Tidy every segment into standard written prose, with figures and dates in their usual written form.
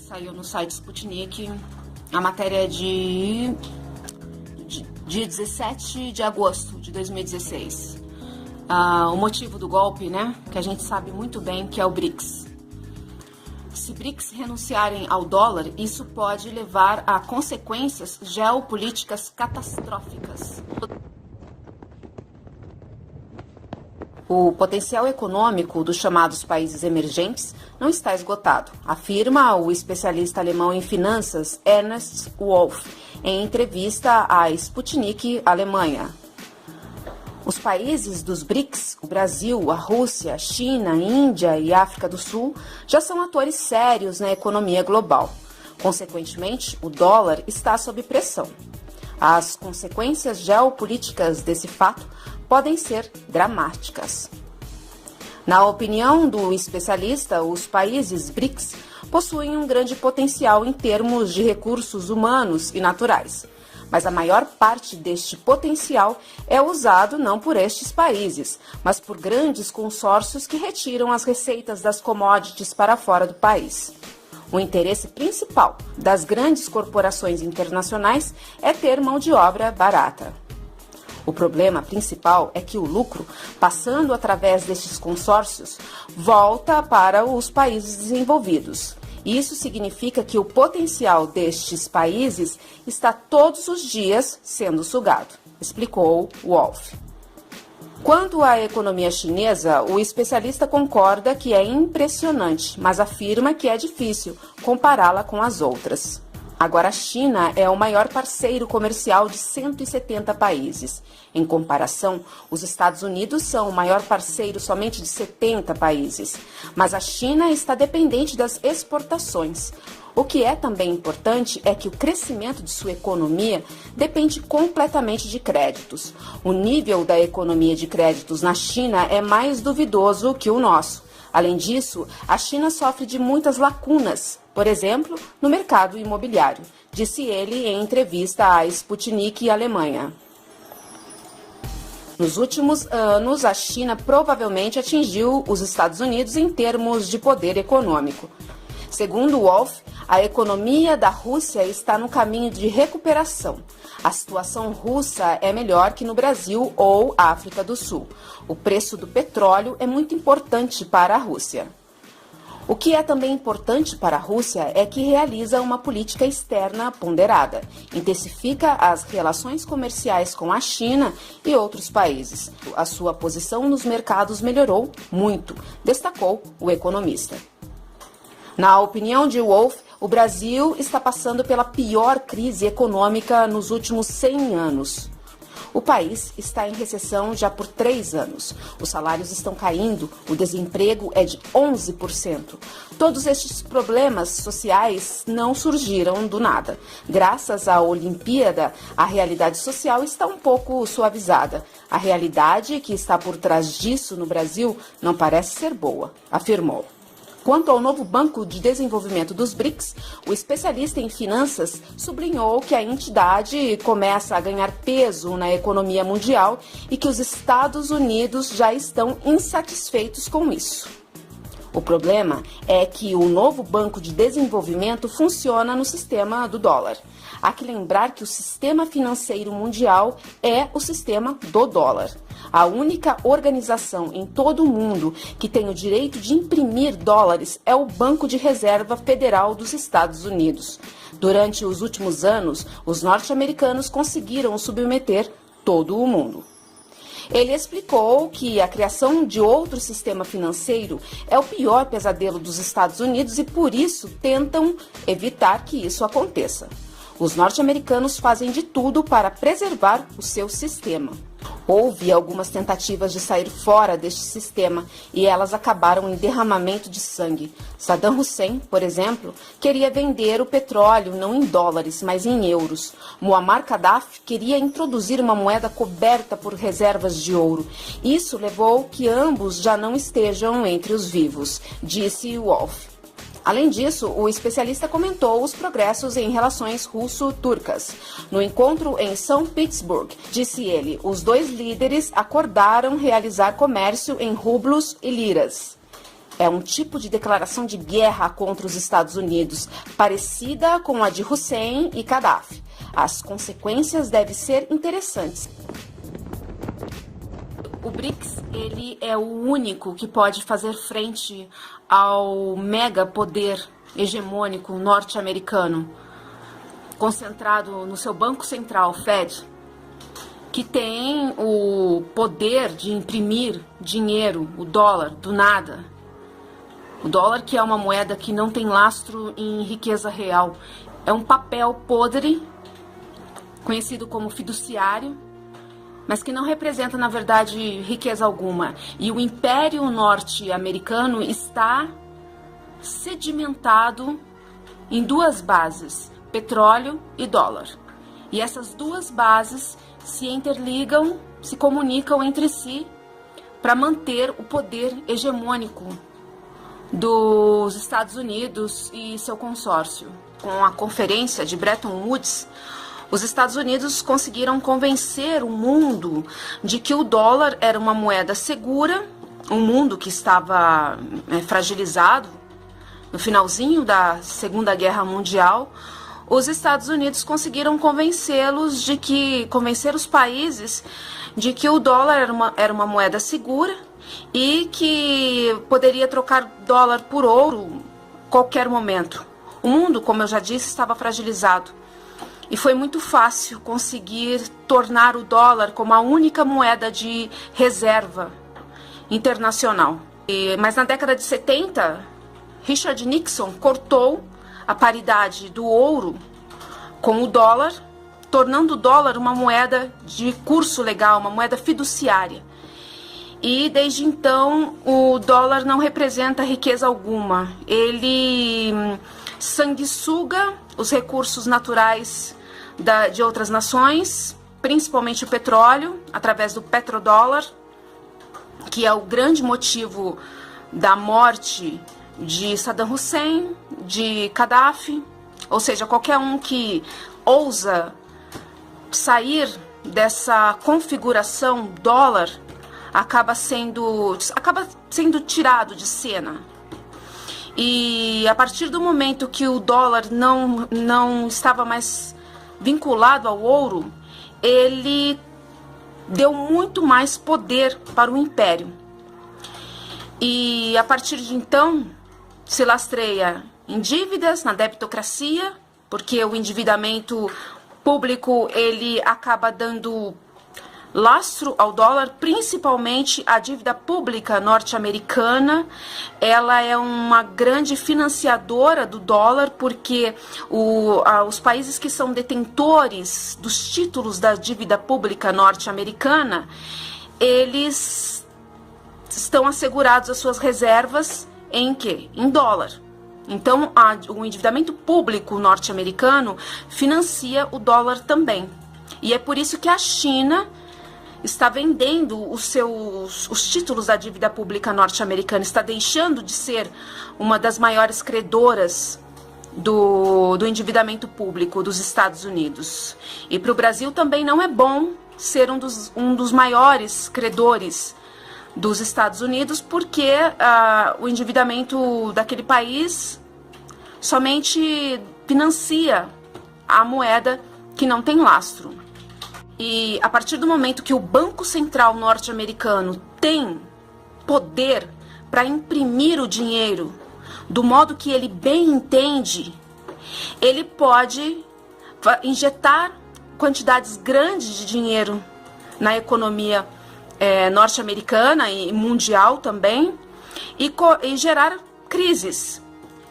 Saiu no site Sputnik a matéria de 17 de agosto de 2016. O motivo do golpe, né, que a gente sabe muito bem que é o BRICS. Se BRICS renunciarem ao dólar, isso pode levar a consequências geopolíticas catastróficas. O potencial econômico dos chamados países emergentes não está esgotado, afirma o especialista alemão em finanças Ernst Wolff, em entrevista à Sputnik Alemanha. Os países dos BRICS, o Brasil, a Rússia, a China, a Índia e a África do Sul, já são atores sérios na economia global. Consequentemente, o dólar está sob pressão. As consequências geopolíticas desse fato podem ser dramáticas. Na opinião do especialista, os países BRICS possuem um grande potencial em termos de recursos humanos e naturais. Mas a maior parte deste potencial é usado não por estes países, mas por grandes consórcios que retiram as receitas das commodities para fora do país. O interesse principal das grandes corporações internacionais é ter mão de obra barata. O problema principal é que o lucro, passando através destes consórcios, volta para os países desenvolvidos. Isso significa que o potencial destes países está todos os dias sendo sugado, explicou Wolff. Quanto à economia chinesa, o especialista concorda que é impressionante, mas afirma que é difícil compará-la com as outras. Agora, a China é o maior parceiro comercial de 170 países. Em comparação, os Estados Unidos são o maior parceiro somente de 70 países. Mas a China está dependente das exportações. O que é também importante é que o crescimento de sua economia depende completamente de créditos. O nível da economia de créditos na China é mais duvidoso que o nosso. Além disso, a China sofre de muitas lacunas, por exemplo, no mercado imobiliário, disse ele em entrevista à Sputnik Alemanha. Nos últimos anos, a China provavelmente atingiu os Estados Unidos em termos de poder econômico. Segundo Wolff, a economia da Rússia está no caminho de recuperação. A situação russa é melhor que no Brasil ou África do Sul. O preço do petróleo é muito importante para a Rússia. O que é também importante para a Rússia é que realiza uma política externa ponderada, intensifica as relações comerciais com a China e outros países. A sua posição nos mercados melhorou muito, destacou o economista. Na opinião de Wolff, o Brasil está passando pela pior crise econômica nos últimos 100 anos. O país está em recessão já por 3 anos. Os salários estão caindo, o desemprego é de 11%. Todos estes problemas sociais não surgiram do nada. Graças à Olimpíada, a realidade social está um pouco suavizada. A realidade que está por trás disso no Brasil não parece ser boa, afirmou. Quanto ao novo Banco de Desenvolvimento dos BRICS, o especialista em finanças sublinhou que a entidade começa a ganhar peso na economia mundial e que os Estados Unidos já estão insatisfeitos com isso. O problema é que o novo Banco de Desenvolvimento funciona no sistema do dólar. Há que lembrar que o sistema financeiro mundial é o sistema do dólar. A única organização em todo o mundo que tem o direito de imprimir dólares é o Banco de Reserva Federal dos Estados Unidos. Durante os últimos anos, os norte-americanos conseguiram submeter todo o mundo. Ele explicou que a criação de outro sistema financeiro é o pior pesadelo dos Estados Unidos e, por isso, tentam evitar que isso aconteça. Os norte-americanos fazem de tudo para preservar o seu sistema. Houve algumas tentativas de sair fora deste sistema e elas acabaram em derramamento de sangue. Saddam Hussein, por exemplo, queria vender o petróleo não em dólares, mas em euros. Muammar Gaddafi queria introduzir uma moeda coberta por reservas de ouro. Isso levou que ambos já não estejam entre os vivos, disse Wolff. Além disso, o especialista comentou os progressos em relações russo-turcas. No encontro em São Petersburgo, disse ele, os dois líderes acordaram realizar comércio em rublos e liras. É um tipo de declaração de guerra contra os Estados Unidos, parecida com a de Hussein e Gaddafi. As consequências devem ser interessantes. O BRICS, ele é o único que pode fazer frente ao mega poder hegemônico norte-americano, concentrado no seu Banco Central, Fed, que tem o poder de imprimir dinheiro, o dólar, do nada. O dólar, que é uma moeda que não tem lastro em riqueza real, é um papel podre, conhecido como fiduciário, mas que não representa, na verdade, riqueza alguma. E o Império Norte-Americano está sedimentado em duas bases, petróleo e dólar. E essas duas bases se interligam, se comunicam entre si para manter o poder hegemônico dos Estados Unidos e seu consórcio. Com a conferência de Bretton Woods, os Estados Unidos conseguiram convencer o mundo de que o dólar era uma moeda segura, um mundo que estava fragilizado no finalzinho da Segunda Guerra Mundial. Os Estados Unidos conseguiram convencer os países de que o dólar era uma moeda segura e que poderia trocar dólar por ouro a qualquer momento. O mundo, como eu já disse, estava fragilizado. E foi muito fácil conseguir tornar o dólar como a única moeda de reserva internacional. Mas na década de 70, Richard Nixon cortou a paridade do ouro com o dólar, tornando o dólar uma moeda de curso legal, uma moeda fiduciária. E desde então o dólar não representa riqueza alguma. Ele sanguessuga os recursos naturais de outras nações, principalmente o petróleo, através do petrodólar, que é o grande motivo da morte de Saddam Hussein, de Gaddafi. Ou seja, qualquer um que ousa sair dessa configuração dólar acaba sendo tirado de cena. E a partir do momento que o dólar não estava mais vinculado ao ouro, ele deu muito mais poder para o império. E a partir de então se lastreia em dívidas, na debitocracia, porque o endividamento público ele acaba dando lastro ao dólar, principalmente a dívida pública norte-americana. Ela é uma grande financiadora do dólar, porque os países que são detentores dos títulos da dívida pública norte-americana, eles estão assegurados as suas reservas em quê? Em dólar. Então, o endividamento público norte-americano financia o dólar também. E é por isso que a China está vendendo os títulos da dívida pública norte-americana, está deixando de ser uma das maiores credoras do endividamento público dos Estados Unidos. E para o Brasil também não é bom ser um dos maiores credores dos Estados Unidos, porque o endividamento daquele país somente financia a moeda que não tem lastro. E a partir do momento que o Banco Central norte-americano tem poder para imprimir o dinheiro do modo que ele bem entende, ele pode injetar quantidades grandes de dinheiro na economia norte-americana e mundial também, e gerar crises.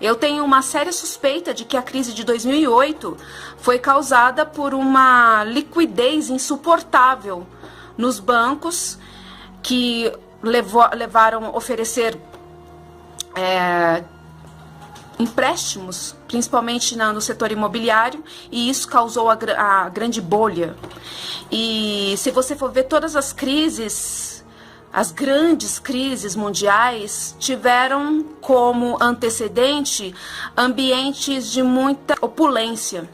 Eu tenho uma séria suspeita de que a crise de 2008 foi causada por uma liquidez insuportável nos bancos, que levaram a oferecer empréstimos, principalmente no setor imobiliário, e isso causou a grande bolha. E se você for ver todas as crises, as grandes crises mundiais tiveram como antecedente ambientes de muita opulência.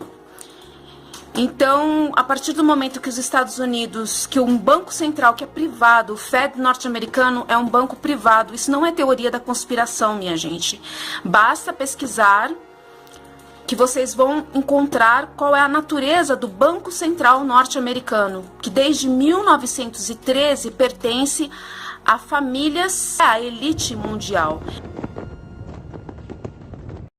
Então, a partir do momento que os Estados Unidos, que um banco central que é privado, o Fed norte-americano é um banco privado, isso não é teoria da conspiração, minha gente. Basta pesquisar que vocês vão encontrar qual é a natureza do Banco Central norte-americano, que desde 1913 pertence a famílias, à elite mundial.